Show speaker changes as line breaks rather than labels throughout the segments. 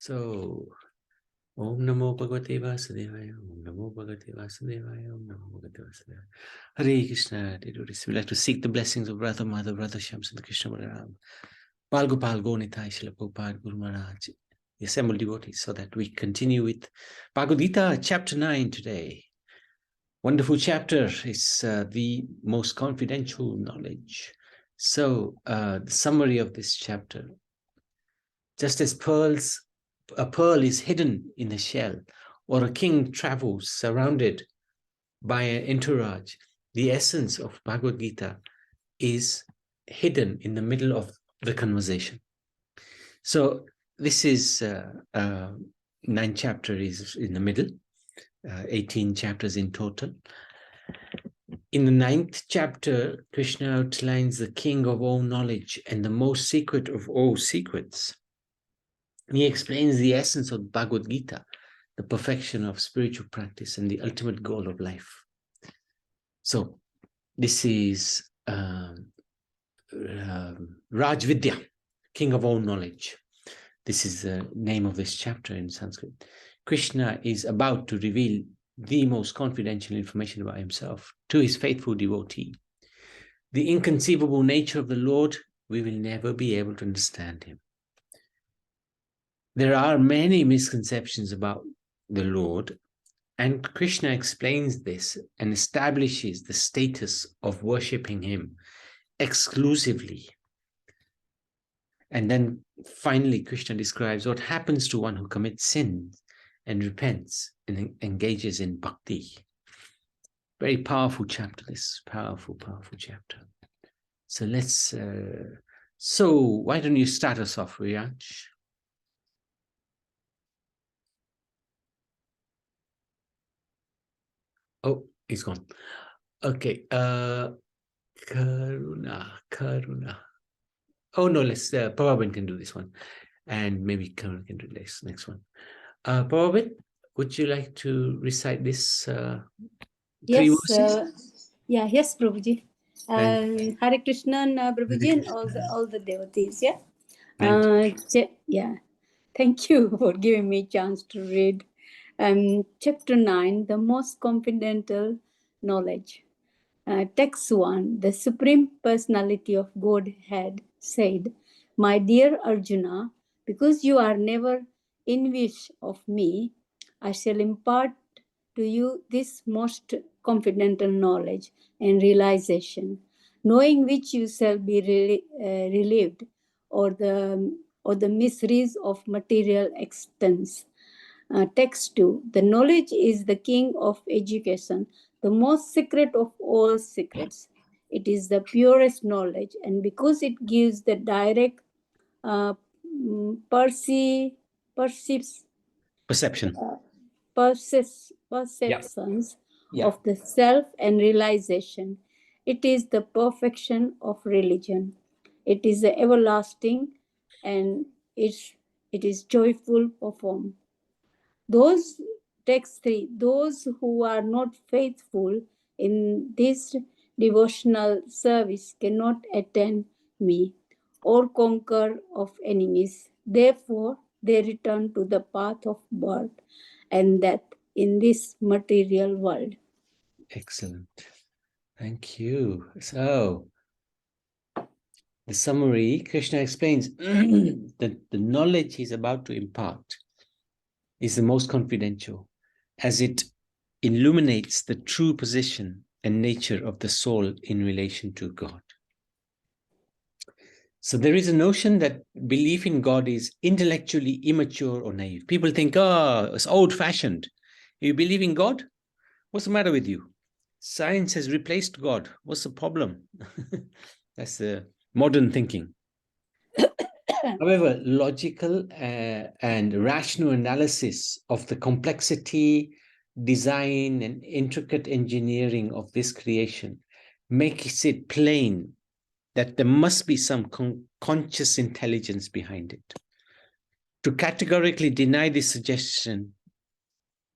So, Om Namo Bhagavate Vasudevaya, Om Namo Bhagavate Vasudevaya, Om Namo Bhagavate Vasudevaya. Hare Krishna, devotees. We like to seek the blessings of Brother Madhav, Brother Shams, and Krishna Balaram. Bal Gopal Gonitai Srila Prabhupada Guru Maharaj, the assembled devotees, so that we continue with Bhagavad Gita, chapter 9 today. Wonderful chapter. It's the most confidential knowledge. So, the summary of this chapter. Just as a pearl is hidden in a shell, or a king travels surrounded by an entourage, the essence of Bhagavad Gita is hidden in the middle of the conversation. So this is 9 chapters is in the middle, 18 chapters in total. In the 9th chapter, Krishna outlines the king of all knowledge and the most secret of all secrets. He explains the essence of Bhagavad Gita, the perfection of spiritual practice and the ultimate goal of life. So this is Raj Vidya, king of all knowledge. This is the name of this chapter in Sanskrit. Krishna is about to reveal the most confidential information about himself to his faithful devotee. The inconceivable nature of the Lord, we will never be able to understand him. There are many misconceptions about the Lord, and Krishna explains this and establishes the status of worshipping him exclusively. And then finally, Krishna describes what happens to one who commits sins and repents and engages in bhakti. Very powerful chapter, this powerful chapter. So let's, so why don't you start us off, Riyaj? Oh, he's gone. Okay. Karuna. Oh, no, let's, Prabhupada can do this one. And maybe Karuna can do this next one. Prabhupada, would you like to recite this 3 verses?
Yes, Prabhuji. Hare Krishna and Prabhuji and all the devotees, yeah? Thank you for giving me a chance to read. Chapter 9, the most confidential knowledge. Text 1, the Supreme Personality of Godhead said, "My dear Arjuna, because you are never envious of me, I shall impart to you this most confidential knowledge and realization, knowing which you shall be relieved or the miseries of material existence." Text 2, the knowledge is the king of education, the most secret of all secrets. It is the purest knowledge, and because it gives the direct perceptions of the self and realization, it is the perfection of religion. It is the everlasting, and it is joyful performed. Text 3, those who are not faithful in this devotional service cannot attain me or conquer of enemies. Therefore, they return to the path of birth and death in this material world.
Excellent. Thank you. So, the summary, Krishna explains that the knowledge he's about to impart is the most confidential, as it illuminates the true position and nature of the soul in relation to God. So there is a notion that belief in God is intellectually immature or naive. People think, oh, it's old-fashioned. You believe in God? What's the matter with you? Science has replaced God. What's the problem? That's the modern thinking. However, logical and rational analysis of the complexity, design, and intricate engineering of this creation makes it plain that there must be some conscious intelligence behind it. To categorically deny this suggestion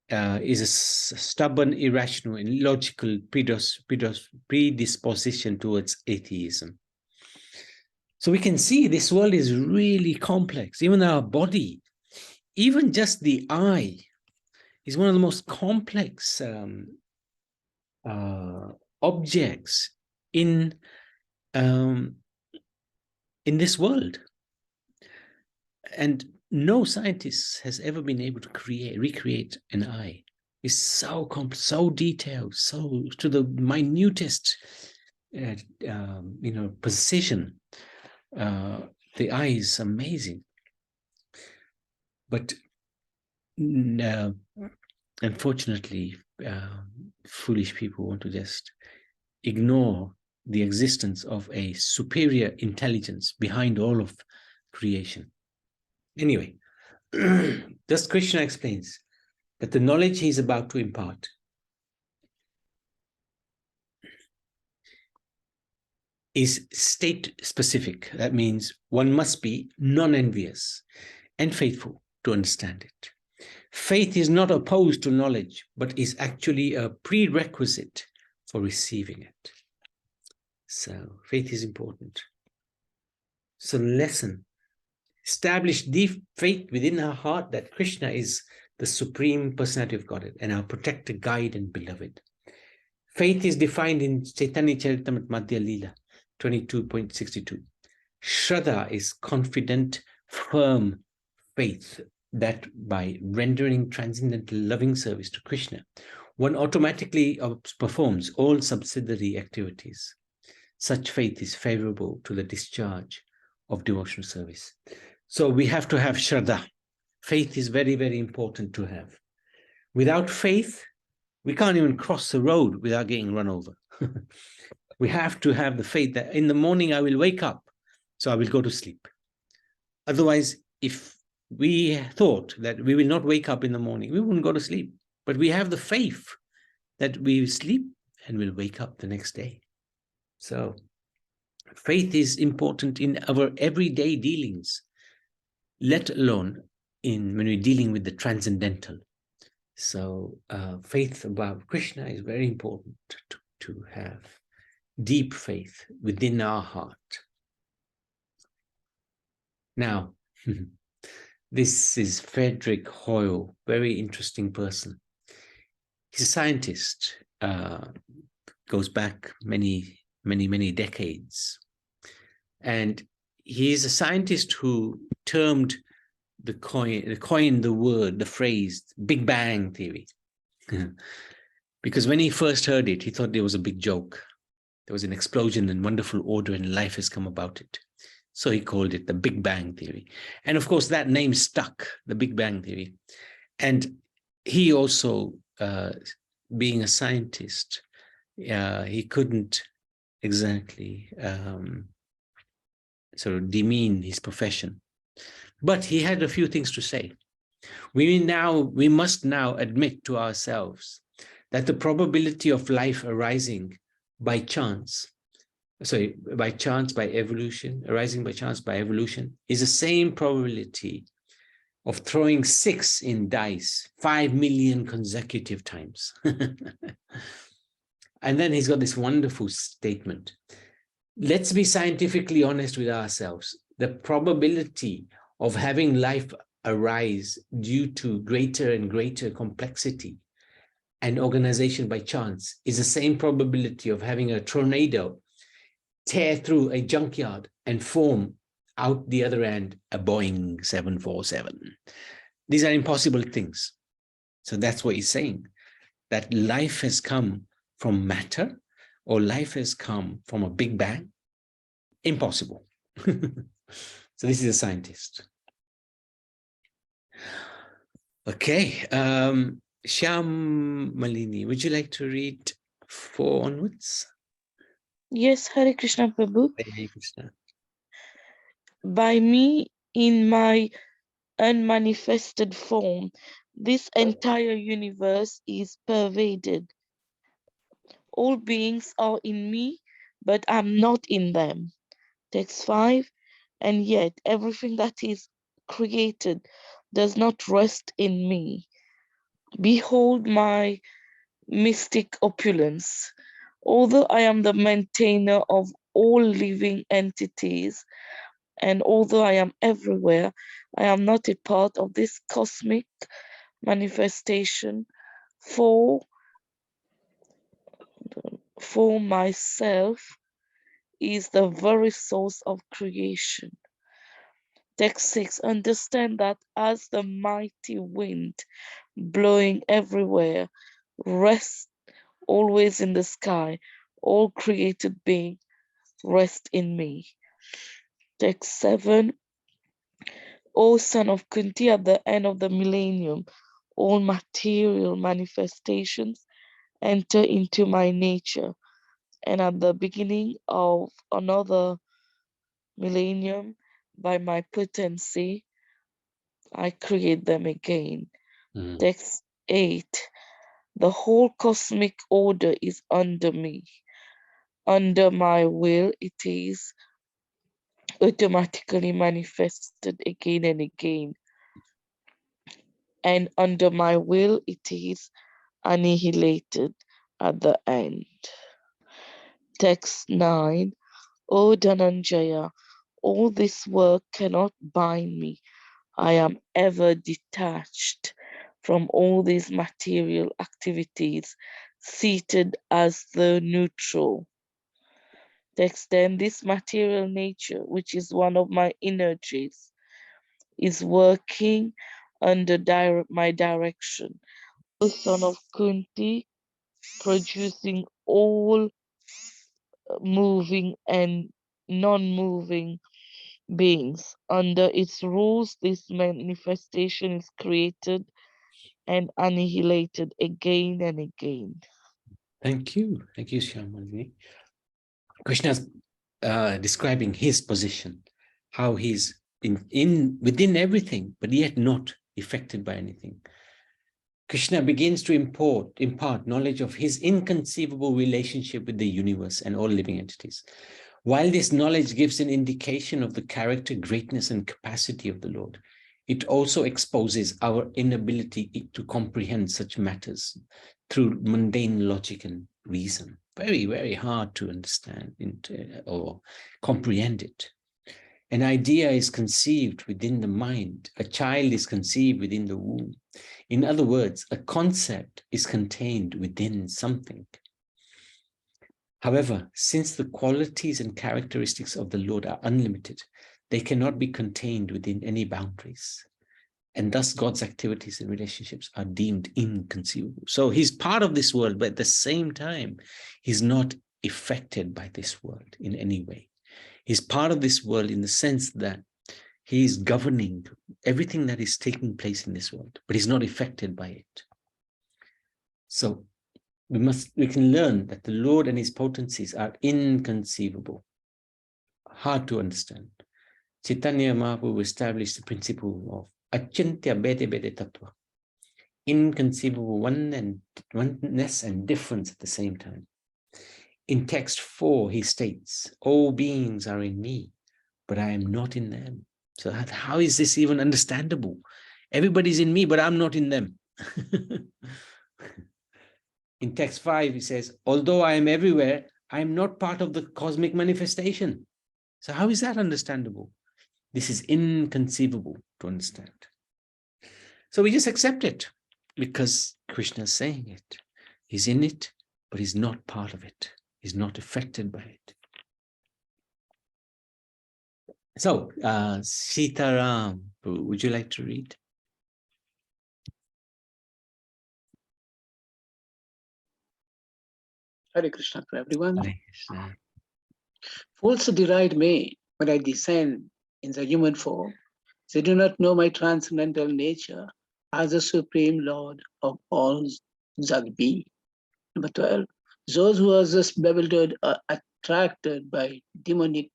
is a stubborn, irrational, and illogical predisposition towards atheism. So we can see this world is really complex. Even our body even just the eye is one of the most complex objects in this world. And no scientist has ever been able to recreate an eye. It's so complex, so detailed, so to the minutest, precision. The eye is amazing, but unfortunately, foolish people want to just ignore the existence of a superior intelligence behind all of creation. Anyway, thus Krishna explains that the knowledge he is about to impart is state-specific. That means one must be non-envious and faithful to understand it. Faith is not opposed to knowledge, but is actually a prerequisite for receiving it. So faith is important. So lesson, establish deep faith within our heart that Krishna is the Supreme Personality of Godhead and our protector, guide, and beloved. Faith is defined in Chaitanya Charitamrita Madhya Leela 22.62. Shraddha is confident, firm faith that by rendering transcendental loving service to Krishna, one automatically performs all subsidiary activities. Such faith is favorable to the discharge of devotional service. So we have to have Shraddha. Faith is very, very important to have. Without faith, we can't even cross the road without getting run over. We have to have the faith that in the morning I will wake up, so I will go to sleep. Otherwise, if we thought that we will not wake up in the morning, we wouldn't go to sleep. But we have the faith that we will sleep and will wake up the next day. So faith is important in our everyday dealings, let alone when we're dealing with the transcendental. So faith about Krishna is very important to have deep faith within our heart. Now, this is Frederick Hoyle, very interesting person. He's a scientist, goes back many, many, many decades. And he's a scientist who coined the phrase Big Bang Theory. Because when he first heard it, he thought it was a big joke. There was an explosion and wonderful order and life has come about it. So he called it the Big Bang Theory. And of course, that name stuck, the Big Bang Theory. And he also, being a scientist, he couldn't exactly sort of demean his profession. But he had a few things to say. We must now admit to ourselves that the probability of life arising by chance, by evolution, is the same probability of throwing 6 in dice 5 million consecutive times. And then he's got this wonderful statement. Let's be scientifically honest with ourselves. The probability of having life arise due to greater and greater complexity and organization by chance is the same probability of having a tornado tear through a junkyard and form out the other end a Boeing 747. These are impossible things. So that's what he's saying, that life has come from matter or life has come from a big bang. Impossible. So this is a scientist. Okay, Shyam Malini, would you like to read 4 onwards?
Yes, Hare Krishna Prabhu.
Hare Krishna.
By me in my unmanifested form, this entire universe is pervaded. All beings are in me, but I'm not in them. Text 5. And yet everything that is created does not rest in me. Behold my mystic opulence. Although I am the maintainer of all living entities, And although I am everywhere, I am not a part of this cosmic manifestation. For myself is the very source of creation. Text 6, understand that as the mighty wind blowing everywhere, rest always in the sky, all created beings rest in me. Text 7, O son of Kunti, at the end of the millennium, all material manifestations enter into my nature. And at the beginning of another millennium, by my potency, I create them again. Text 8, the whole cosmic order is under me. Under my will, it is automatically manifested again and again. And under my will, it is annihilated at the end. Text 9, O Dhananjaya, all this work cannot bind me. I am ever detached from all these material activities, seated as the neutral. Text 10, this material nature, which is one of my energies, is working under my direction. O son of Kunti, producing all moving and non-moving beings. Under its rules, this manifestation is created and annihilated again and again.
Thank you. Thank you, Shyamali. Krishna's describing his position, how he's within everything, but yet not affected by anything. Krishna begins to impart knowledge of his inconceivable relationship with the universe and all living entities. While this knowledge gives an indication of the character, greatness, and capacity of the Lord, it also exposes our inability to comprehend such matters through mundane logic and reason. Very, very hard to understand or comprehend it. An idea is conceived within the mind. A child is conceived within the womb. In other words, a concept is contained within something. However, since the qualities and characteristics of the Lord are unlimited, they cannot be contained within any boundaries. And thus God's activities and relationships are deemed inconceivable. So he's part of this world, but at the same time, he's not affected by this world in any way. He's part of this world in the sense that he's governing everything that is taking place in this world, but he's not affected by it. So we can learn that the Lord and his potencies are inconceivable, hard to understand. Chaitanya Mahaprabhu established the principle of Achintya Bede Bede Tattva, inconceivable oneness and difference at the same time. In text 4, he states, all beings are in me, but I am not in them. So how is this even understandable? Everybody's in me, but I'm not in them. In text 5, he says, although I am everywhere, I am not part of the cosmic manifestation. So how is that understandable? This is inconceivable to understand. So we just accept it because Krishna is saying it. He's in it, but he's not part of it. He's not affected by it. So, Sitaram, would you like to read?
Hare Krishna to everyone.
Hare Krishna.
Fools deride me when I descend in the human form. They do not know my transcendental nature as the Supreme Lord of all Jagbi. Number 12. Those who are just bewildered are attracted by demonic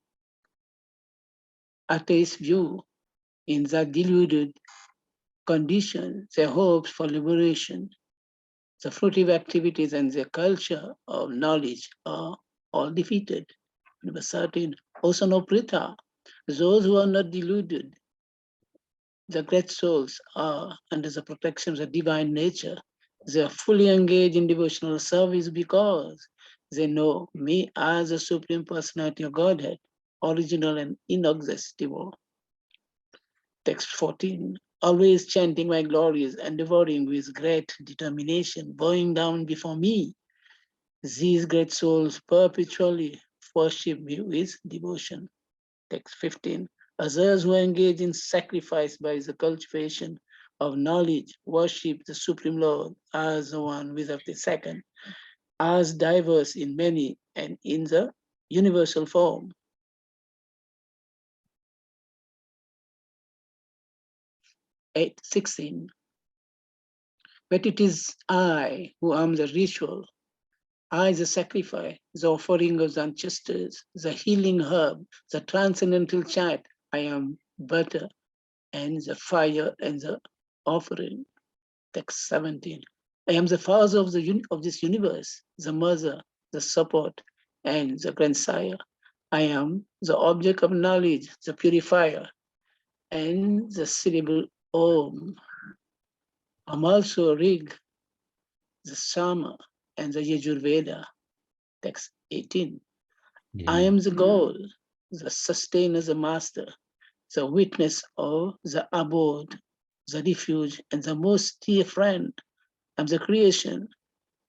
atheist view in that deluded condition, their hopes for liberation, the fruitive activities and the culture of knowledge are all defeated. Number 13, also no Prita. Those who are not deluded, the great souls are under the protection of the divine nature. They are fully engaged in devotional service because they know me as the Supreme Personality of Godhead. original and inexhaustible. Text 14. Always chanting my glories and devouring with great determination, bowing down before me. These great souls perpetually worship me with devotion. Text 15. Others who engage in sacrifice by the cultivation of knowledge worship the Supreme Lord as the one without the second, as diverse in many and in the universal form. 16. But it is I who am the ritual, I the sacrifice, the offering of the ancestors, the healing herb, the transcendental chant. I am butter and the fire and the offering. Text 17. I am the father of this universe, the mother, the support, and the grandsire. I am the object of knowledge, the purifier, and the syllable Om. I'm also Rig, the Sama, and the Yajurveda. Text 18. I am the goal, the sustainer, the master, the witness of the abode, the refuge, and the most dear friend. I'm the creation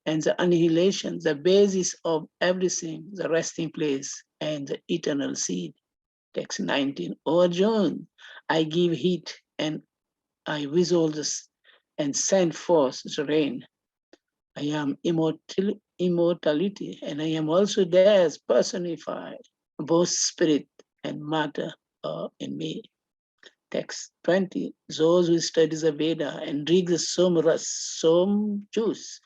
and the annihilation, the basis of everything, the resting place, and the eternal seed. Text 19. O John, I give heat and I whistle this and send forth the rain. I am immortality, and I am also theirs personified. Both spirit and matter are in me. Text 20. Those who study the Veda and drink the som juice,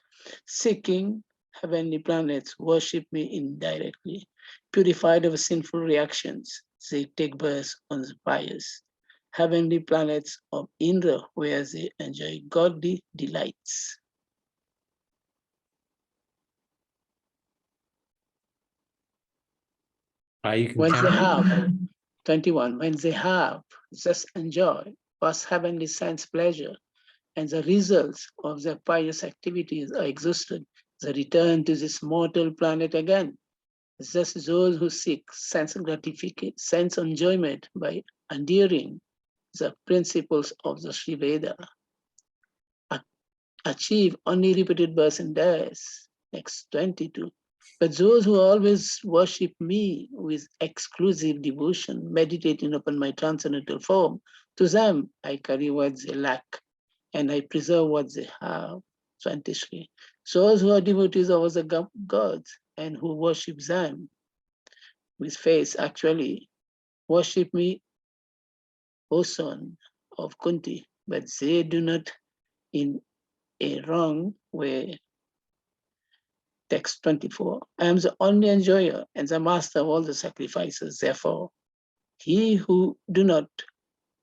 seeking heavenly planets, worship me indirectly. Purified of sinful reactions, they take birth on the pious heavenly planets of Indra, where they enjoy godly delights. When they have, 21, when they have just enjoy past heavenly sense pleasure and the results of their pious activities are exhausted, they return to this mortal planet again. Thus those who seek sense gratification, sense enjoyment by adhering the principles of the Sri Veda achieve only repeated births and deaths. Next 22. But those who always worship me with exclusive devotion, meditating upon my transcendental form, to them I carry what they lack and I preserve what they have. 23. Those who are devotees of the gods and who worship them with faith actually worship me, O son of Kunti, but they do not in a wrong way. Text 24. I am the only enjoyer and the master of all the sacrifices. Therefore, he who do not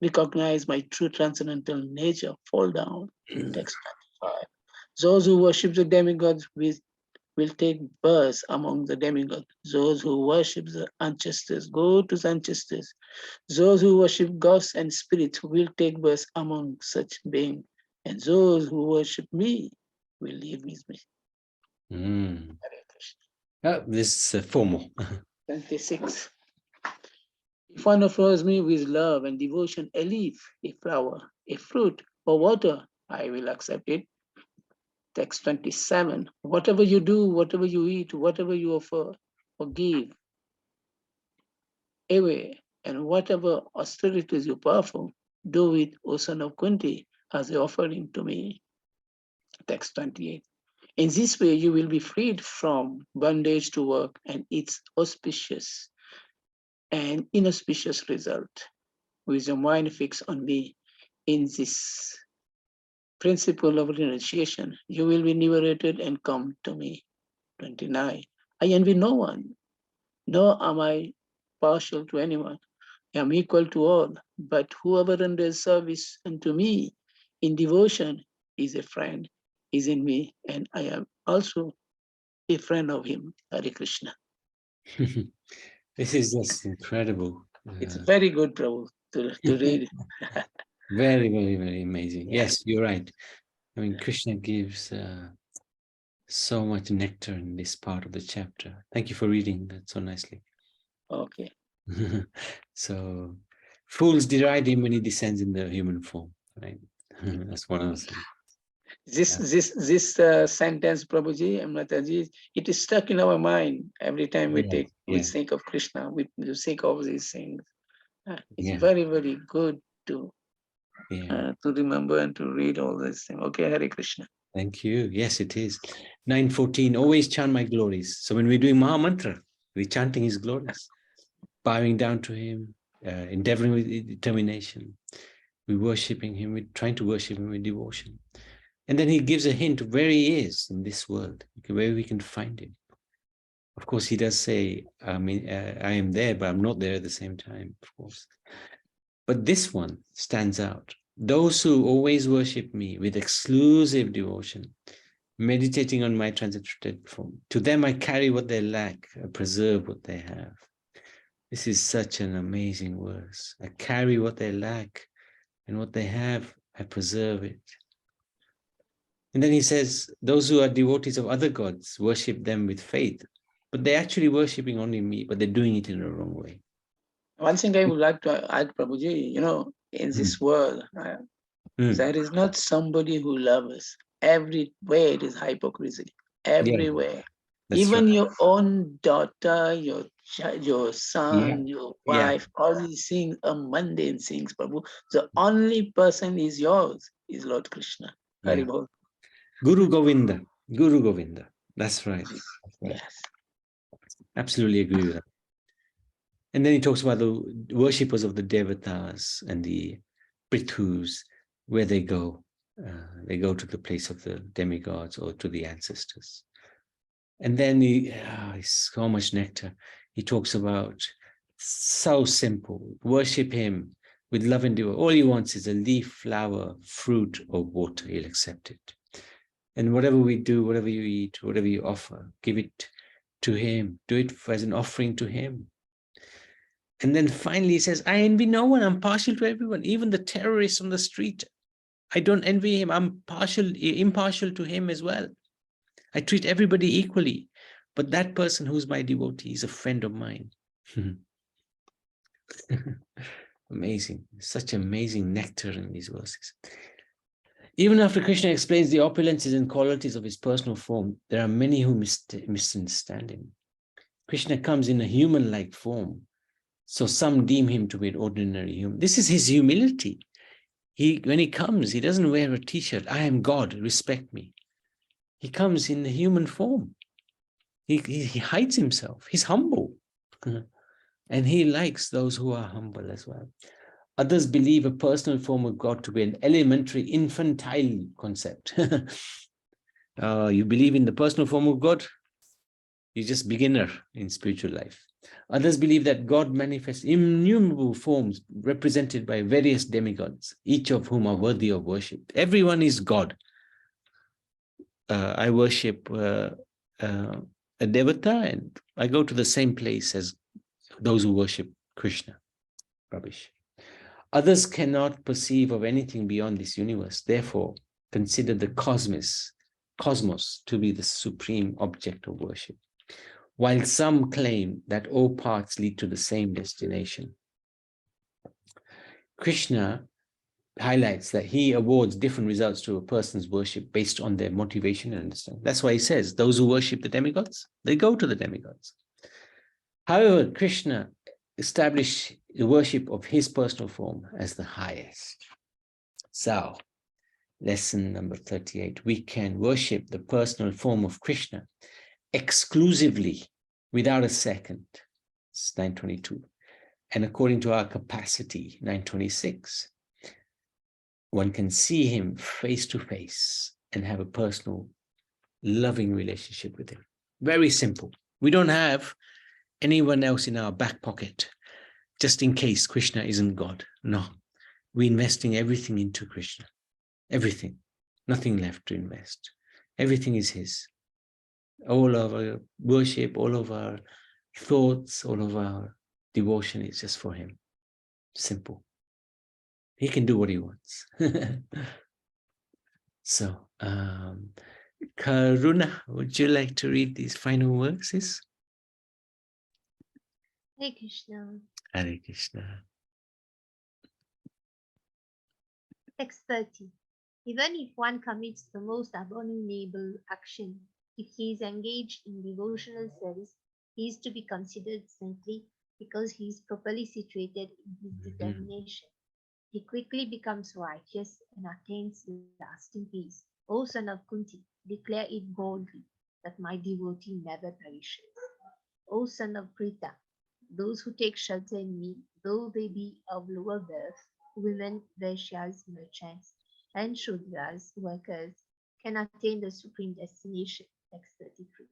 recognize my true transcendental nature fall down. Text 25. Those who worship the demigods will take birth among the demigods. Those who worship the ancestors go to the ancestors. Those who worship gods and spirits will take birth among such beings. And those who worship me will live with me.
This is formal.
26. If one offers me with love and devotion a leaf, a flower, a fruit, or water, I will accept it. Text 27. Whatever you do, whatever you eat, whatever you offer or give away, and whatever austerities you perform, do it, O son of Kunti, as an offering to me. Text 28. In this way, you will be freed from bondage to work and its auspicious and inauspicious result. With your mind fixed on me in this principle of renunciation, you will be liberated and come to me. 29. I envy no one, nor am I partial to anyone. I am equal to all, but whoever renders service unto me in devotion is a friend, is in me, and I am also a friend of him. Hare Krishna.
This is just incredible.
It's very good, Prabhu, to read.
Very, very, very amazing. Yes, you're right. I mean, Krishna gives so much nectar in this part of the chapter. Thank you for reading that so nicely.
Okay.
So fools deride him when he descends in the human form, right? That's one of the things.
This sentence, Prabhuji and Mataji, it is stuck in our mind every time we think of Krishna, we think of these things. It's very, very good to remember and to read all these things. Okay, Hare Krishna.
Thank you. Yes, it is. 9:14, always chant my glories. So when we're doing Maha Mantra, we're chanting his glories, bowing down to him, endeavoring with determination. We're worshipping him, we're trying to worship him with devotion. And then he gives a hint of where he is in this world, where we can find him. Of course, he does say, I mean, I am there, but I'm not there at the same time, of course. But this one stands out. Those who always worship me with exclusive devotion, meditating on my transcendental form, to them I carry what they lack, I preserve what they have. This is such an amazing verse. I carry what they lack, and what they have, I preserve it. And then he says, those who are devotees of other gods worship them with faith, but they're actually worshipping only me, but they're doing it in the wrong way.
One thing I would like to add, Prabhuji, in this world, there is not somebody who loves us. Everywhere it is hypocrisy. Everywhere. Even your own daughter, your son, your wife, all these things are mundane things, Prabhu. The only person is yours is Lord Krishna. Haribol.
Guru Govinda. Guru Govinda. That's right. That's right.
Yes.
Absolutely agree with that. And then he talks about the worshippers of the Devatas and the Prithus, where they go. They go to the place of the demigods or to the ancestors. And then so much nectar. He talks about so simple. Worship him with love and devotion. All he wants is a leaf, flower, fruit, or water. He'll accept it. And whatever we do, whatever you eat, whatever you offer, give it to him. Do it as an offering to him. And then finally he says, I envy no one. I'm partial to everyone, even the terrorists on the street. I don't envy him. I'm impartial to him as well. I treat everybody equally. But that person who's my devotee is a friend of mine. Amazing. Such amazing nectar in these verses. Even after Krishna explains the opulences and qualities of his personal form, there are many who misunderstand him. Krishna comes in a human-like form, so some deem him to be an ordinary human. This is his humility. When he comes, he doesn't wear a t-shirt. I am God, respect me. He comes in the human form. He hides himself. He's humble. And he likes those who are humble as well. Others believe a personal form of God to be an elementary, infantile concept. You believe in the personal form of God? You're just beginner in spiritual life. Others believe that God manifests innumerable forms represented by various demigods, each of whom are worthy of worship. Everyone is God. I worship a devata and I go to the same place as those who worship Krishna. Rubbish. Others cannot perceive of anything beyond this universe, therefore consider the cosmos to be the supreme object of worship, while some claim that all paths lead to the same destination. Krishna highlights that he awards different results to a person's worship based on their motivation and understanding. That's why he says, those who worship the demigods, they go to the demigods. However, Krishna established the worship of his personal form as the highest. So, lesson number 38, we can worship the personal form of Krishna exclusively without a second. It's 922. And according to our capacity, 926, one can see him face to face and have a personal, loving relationship with him. Very simple. We don't have anyone else in our back pocket, just in case Krishna isn't God. No, we're investing everything into Krishna. Everything. Nothing left to invest. Everything is his. All of our worship, all of our thoughts, all of our devotion is just for him. Simple. He can do what he wants. So, Karuna, would you like to read these final verses?
Hare Krishna.
Hare Krishna.
Text 30. Even if one commits the most abominable action, if he is engaged in devotional service, he is to be considered saintly because he is properly situated in his determination. He quickly becomes righteous and attains lasting peace. O son of Kunti, declare it boldly that my devotee never perishes. O son of Pritha, those who take shelter in me, though they be of lower birth, women, Vaishyas, merchants, and Shudras, workers, can attain the supreme destination. Text 33.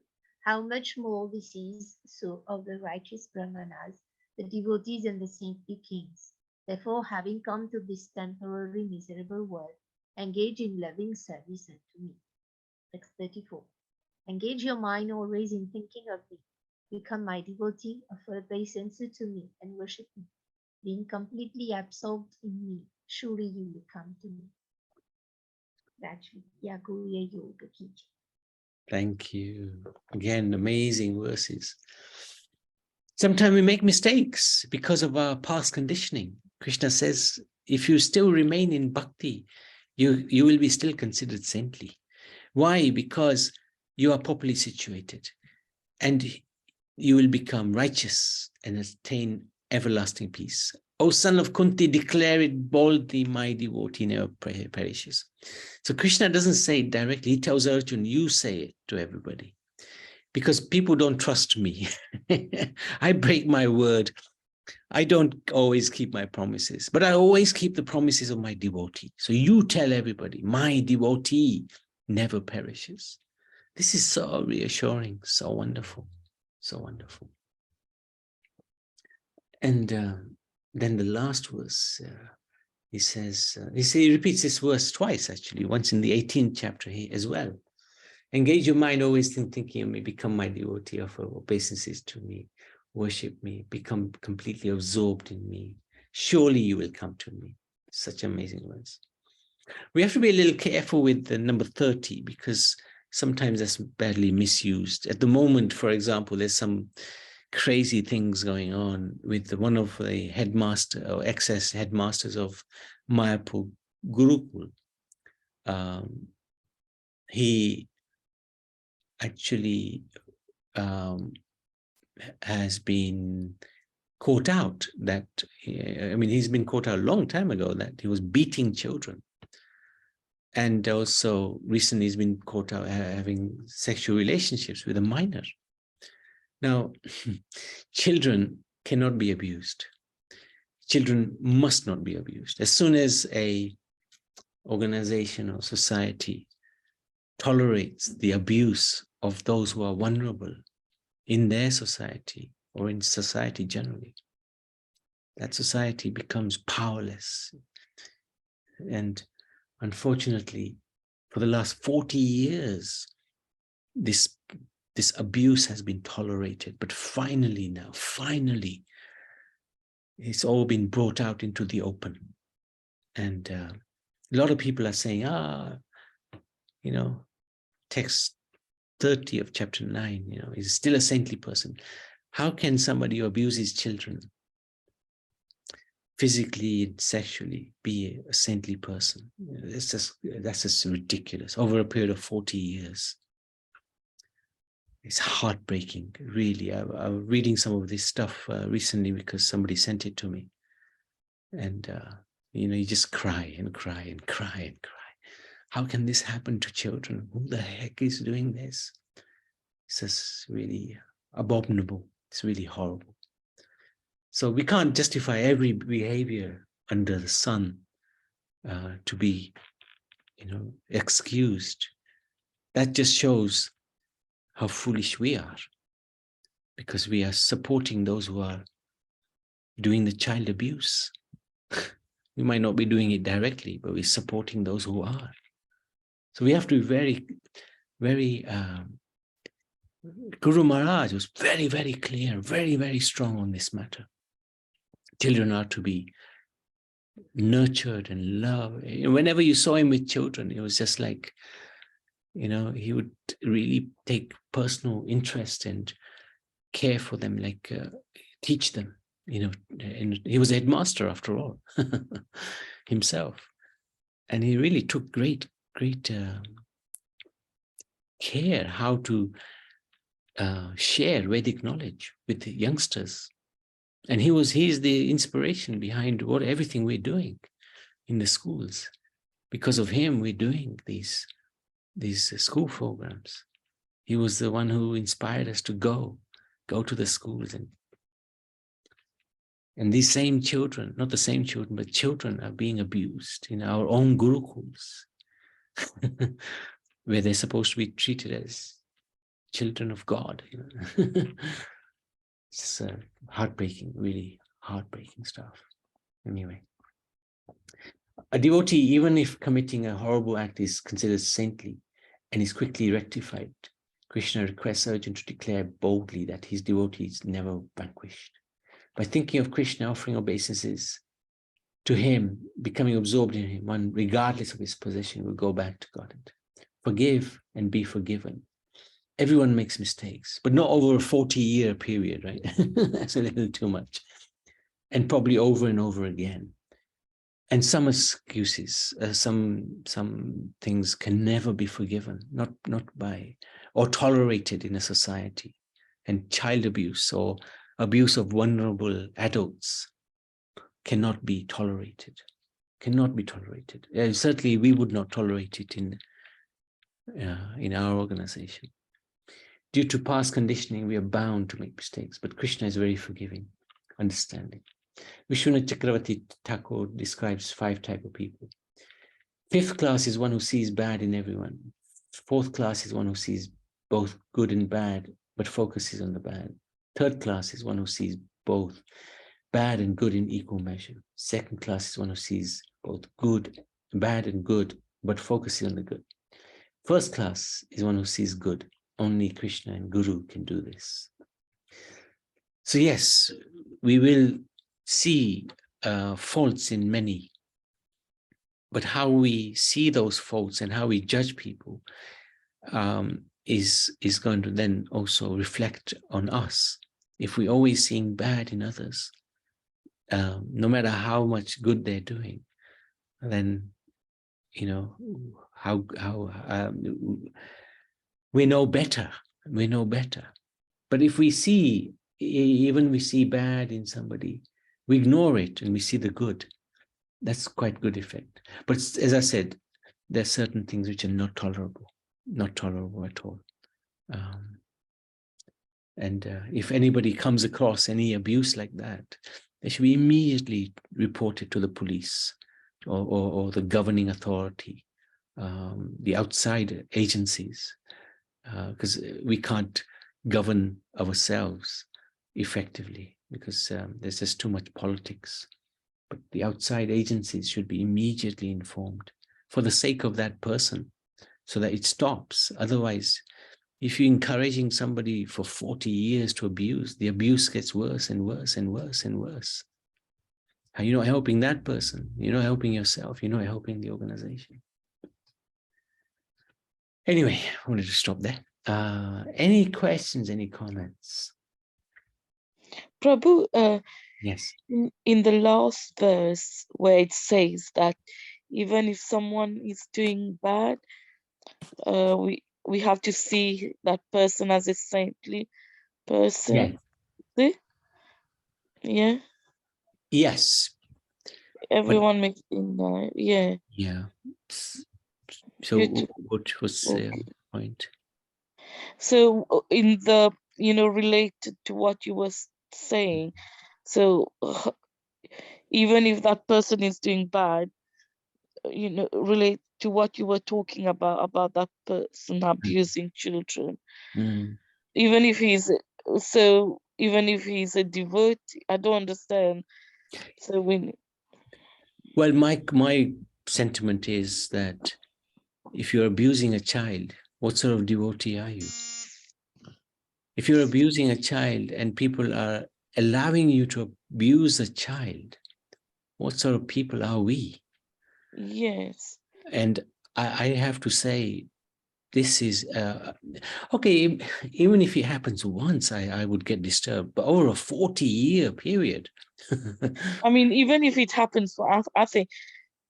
How much more this is so of the righteous Brahmanas, the devotees and the saintly kings. Therefore, having come to this temporary miserable world, engage in loving service unto me. Text 34. Engage your mind always in thinking of me. Become my devotee, offer obeisance to me, and worship me. Being completely absorbed in me, surely you will come to me. Yaguya Yoga Kija.
Thank you. Again, amazing verses. Sometimes we make mistakes because of our past conditioning. Krishna says, if you still remain in bhakti, you will be still considered saintly. Why? Because you are properly situated and you will become righteous and attain everlasting peace. O son of Kunti, declare it boldly, my devotee never perishes. So Krishna doesn't say it directly. He tells Arjuna, you say it to everybody. Because people don't trust me. I break my word. I don't always keep my promises, but I always keep the promises of my devotee. So you tell everybody, my devotee never perishes. This is so reassuring, so wonderful, so wonderful. And then the last verse, he says, he repeats this verse twice, actually, once in the 18th chapter here as well. Engage your mind always in thinking of me, become my devotee, offer obeisances to me, worship me, become completely absorbed in me. Surely you will come to me. Such amazing words. We have to be a little careful with the number 30 because sometimes that's badly misused. At the moment, for example, there's some crazy things going on with one of the headmaster or ex-headmasters of Mayapur Gurukul. He actually has been caught out that, I mean, he's been caught out a long time ago that he was beating children. And also recently he's been caught out having sexual relationships with a minor. Now, children cannot be abused. Children must not be abused. As soon as a organization or society tolerates the abuse of those who are vulnerable in their society or in society generally, that society becomes powerless. And unfortunately, for the last 40 years, this abuse has been tolerated. But finally now, finally, it's all been brought out into the open. And a lot of people are saying, text 30 of chapter 9, is still a saintly person. How can somebody who abuses children physically and sexually be a saintly person? That's just ridiculous. Over a period of 40 years. It's heartbreaking, really. I was reading some of this stuff recently because somebody sent it to me. And, you just cry and cry and cry and cry. How can this happen to children? Who the heck is doing this? It's just really abominable. It's really horrible. So we can't justify every behavior under the sun to be, excused. That just shows how foolish we are, because we are supporting those who are doing the child abuse. We might not be doing it directly, but we're supporting those who are. So we have to be very, very, Guru Maharaj was very, very clear, very, very strong on this matter. Children are to be nurtured and loved. Whenever you saw him with children, it was just like, he would really take personal interest and care for them, like teach them, and he was a headmaster after all, himself. And he really took great care how to share Vedic knowledge with the youngsters. And he's the inspiration behind everything we're doing in the schools. Because of him, we're doing these school programs. He was the one who inspired us to go to the schools, and these same children, not the same children, but children are being abused in our own gurukuls, where they're supposed to be treated as children of God. It's heartbreaking, really heartbreaking stuff. Anyway, a devotee, even if committing a horrible act, is considered saintly and is quickly rectified. Krishna requests Arjuna to declare boldly that his devotee is never vanquished. By thinking of Krishna, offering obeisances to him, becoming absorbed in him, one, regardless of his possession, will go back to God. Forgive and be forgiven. Everyone makes mistakes, but not over a 40-year period, right? That's a little too much. And probably over and over again. And some excuses, some things can never be forgiven, not by, or tolerated in a society. And child abuse or abuse of vulnerable adults cannot be tolerated. Certainly, we would not tolerate it in our organization. Due to past conditioning, we are bound to make mistakes, but Krishna is very forgiving, understanding. Vishwanath Chakravarti Thakur describes 5 types of people. 5th class is one who sees bad in everyone. 4th class is one who sees both good and bad, but focuses on the bad. 3rd class is one who sees both bad and good in equal measure. 2nd class is one who sees both bad and good, but focuses on the good. 1st class is one who sees good. Only Krishna and Guru can do this. So yes, we will see faults in many, but how we see those faults and how we judge people is going to then also reflect on us. If we're always seeing bad in others, no matter how much good they're doing, then how we know better. But if we see bad in somebody, we ignore it and we see the good. That's quite good effect. But as I said, there are certain things which are not tolerable at all. If anybody comes across any abuse like that, they should be immediately reported to the police or the governing authority, the outside agencies, because we can't govern ourselves effectively because there's just too much politics. But the outside agencies should be immediately informed for the sake of that person so that it stops. Otherwise, if you're encouraging somebody for 40 years to abuse, the abuse gets worse and worse and worse and worse. You're not helping that person. You're not helping yourself. You're not helping the organization. Anyway, I wanted to stop there. Any questions, any comments?
Prabhu,
Yes.
in the last verse where it says that even if someone is doing bad, we have to see that person as a saintly person.
Yes.
Yeah.
Yes.
Everyone makes in that. Yeah.
Yeah. So
Beautiful.
what was the point?
So in the, related to what you were saying, so even if that person is doing bad, relate to what you were talking about that person abusing children. Even if he's a devotee, I don't understand. So
well, my sentiment is that if you're abusing a child, what sort of devotee are you? If you're abusing a child and people are allowing you to abuse a child, what sort of people are we?
Yes.
And I have to say, this is okay. Even if it happens once, I would get disturbed. But over a 40-year period,
I mean, even if it happens for us, I think,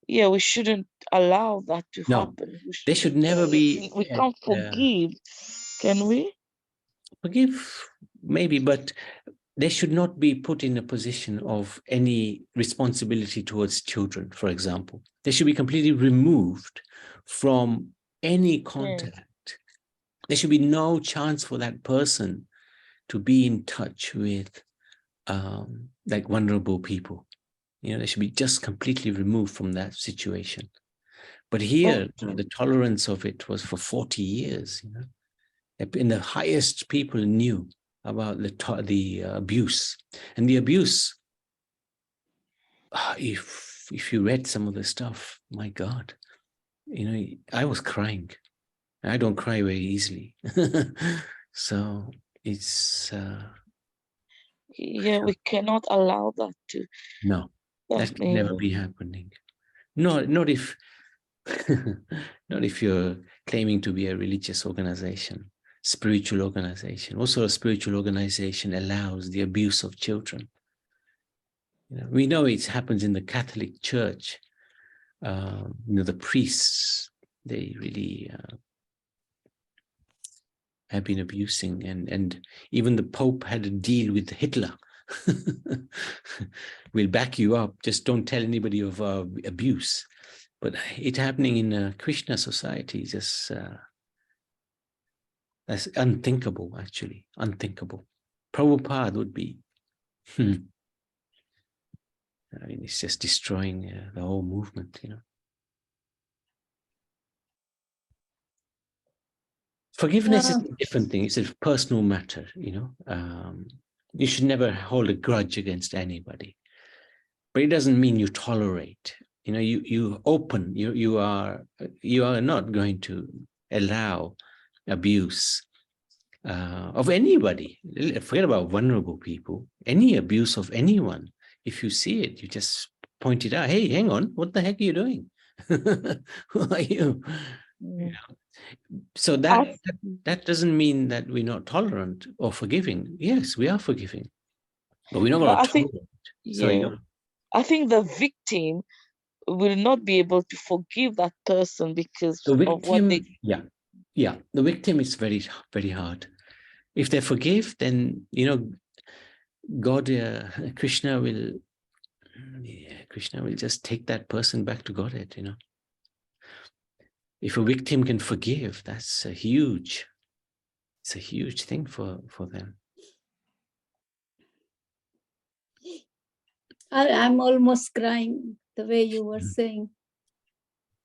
yeah, we shouldn't allow that to
no,
happen.
they should never be.
We can't forgive, can we?
Forgive, maybe, but they should not be put in a position of any responsibility towards children, for example. They should be completely removed from any contact. There should be no chance for that person to be in touch with like vulnerable people. You know, they should be just completely removed from that situation. But here, the tolerance of it was for 40 years, you know. In the highest people knew about the abuse. And the abuse, if you read some of the stuff, my God, you know, I was crying. I don't cry very easily. So it's
yeah, we cannot allow that to
no, that can never be happening. Not if not if you're claiming to be a religious organization, spiritual organization. Also, a spiritual organization allows the abuse of children. You know, we know it happens in the Catholic Church. You know, the priests, they really have been abusing, and even the Pope had a deal with Hitler. We'll back you up, just don't tell anybody of abuse. But it happening in a Krishna society is just that's unthinkable, actually, unthinkable. Prabhupada would be, I mean, it's just destroying the whole movement, you know. Forgiveness is a different thing. It's a personal matter, you know. You should never hold a grudge against anybody, but it doesn't mean you tolerate. You know, you open. You are not going to allow abuse of anybody. Forget about vulnerable people. Any abuse of anyone. If you see it, you just point it out. Hey, hang on, what the heck are you doing? Who are you? Yeah. So that doesn't mean that we're not tolerant or forgiving. Yes, we are forgiving, but we're not going to tolerate. Sorry,
I think the victim will not be able to forgive that person because
the victim,
of what they.
Yeah. The victim is very, very hard. If they forgive, then you know, God, Krishna will just take that person back to Godhead. You know, if a victim can forgive, that's a huge. It's a huge thing for them.
I'm almost crying the way you were saying.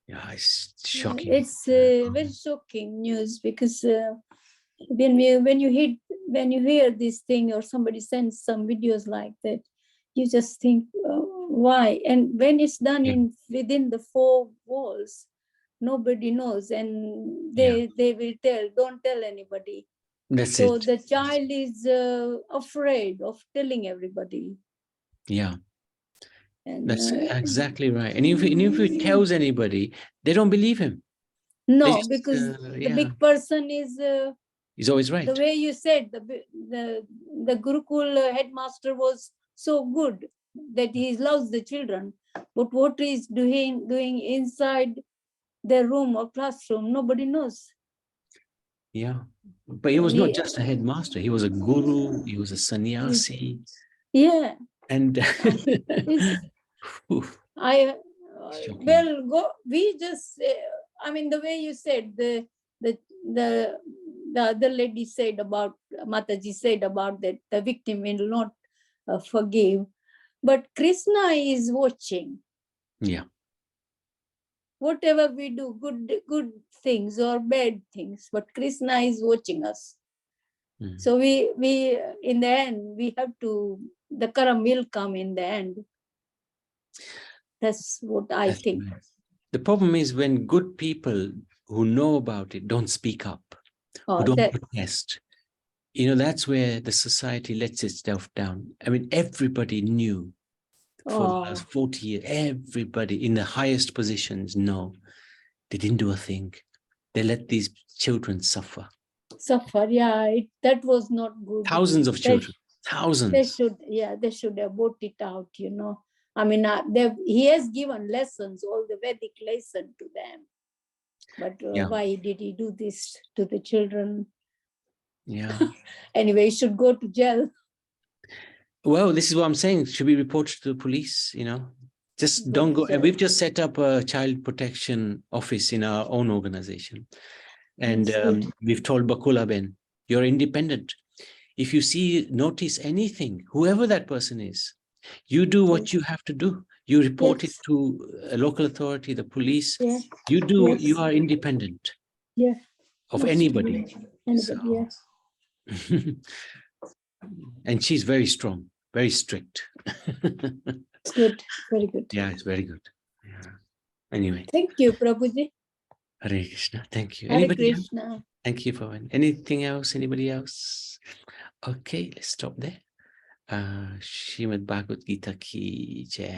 Yeah, it's shocking.
It's very shocking news because when you hear this thing or somebody sends some videos like that, you just think why? And when it's done within the four walls, nobody knows, and they will tell, don't tell anybody.
That's
so
it.
The child is afraid of telling everybody.
Yeah.
And,
that's exactly right. And if he tells anybody, they don't believe him.
No, because the big person is
he's always right.
The way you said, the Gurukul headmaster was so good that he loves the children, but what he's doing inside the room or classroom, nobody knows.
Yeah, but he was not just a headmaster. He was a guru. He was a sannyasi.
Yeah.
And
we just, I mean, the way you said, the other lady said about, Mataji said about that the victim will not forgive, but Krishna is watching.
Yeah.
Whatever we do, good things or bad things, but Krishna is watching us. So we in the end, we have to, the karam will come in the end. That's what I think. Right.
The problem is when good people who know about it don't speak up, who don't protest. You know, that's where the society lets itself down. I mean, everybody knew for the last 40 years, everybody in the highest positions know they didn't do a thing. they let these children suffer.
Suffer, yeah, that was not good.
Thousands of
They
children,
They
thousands.
should have brought it out, you know. I mean, he has given lessons, all the Vedic lesson to them. But
Yeah.
why did he do this to the children?
Yeah.
Anyway, he should go to jail.
Well, this is what I'm saying. Should be reported to the police, you know. Just don't go. And we've just set up a child protection office in our own organization. And
That's good.
we've told Bakula Ben, you're independent. If you notice anything, whoever that person is, you do what you have to do. You report it
Yes.
to a local authority, the police.
Yeah.
You
Yes.
are independent
Yeah.
of
That's
anybody.
true. Anybody, yeah.
And she's very strong, very strict.
It's good. Very good.
Yeah, it's very good. Yeah. Anyway,
Thank you, Prabhuji.
Hare Krishna. Thank you.
Hare
Anybody else?
Krishna.
Thank you for anything else? Anybody else? Okay, let's stop there. Shrimad Bhagavad Gita ki jai.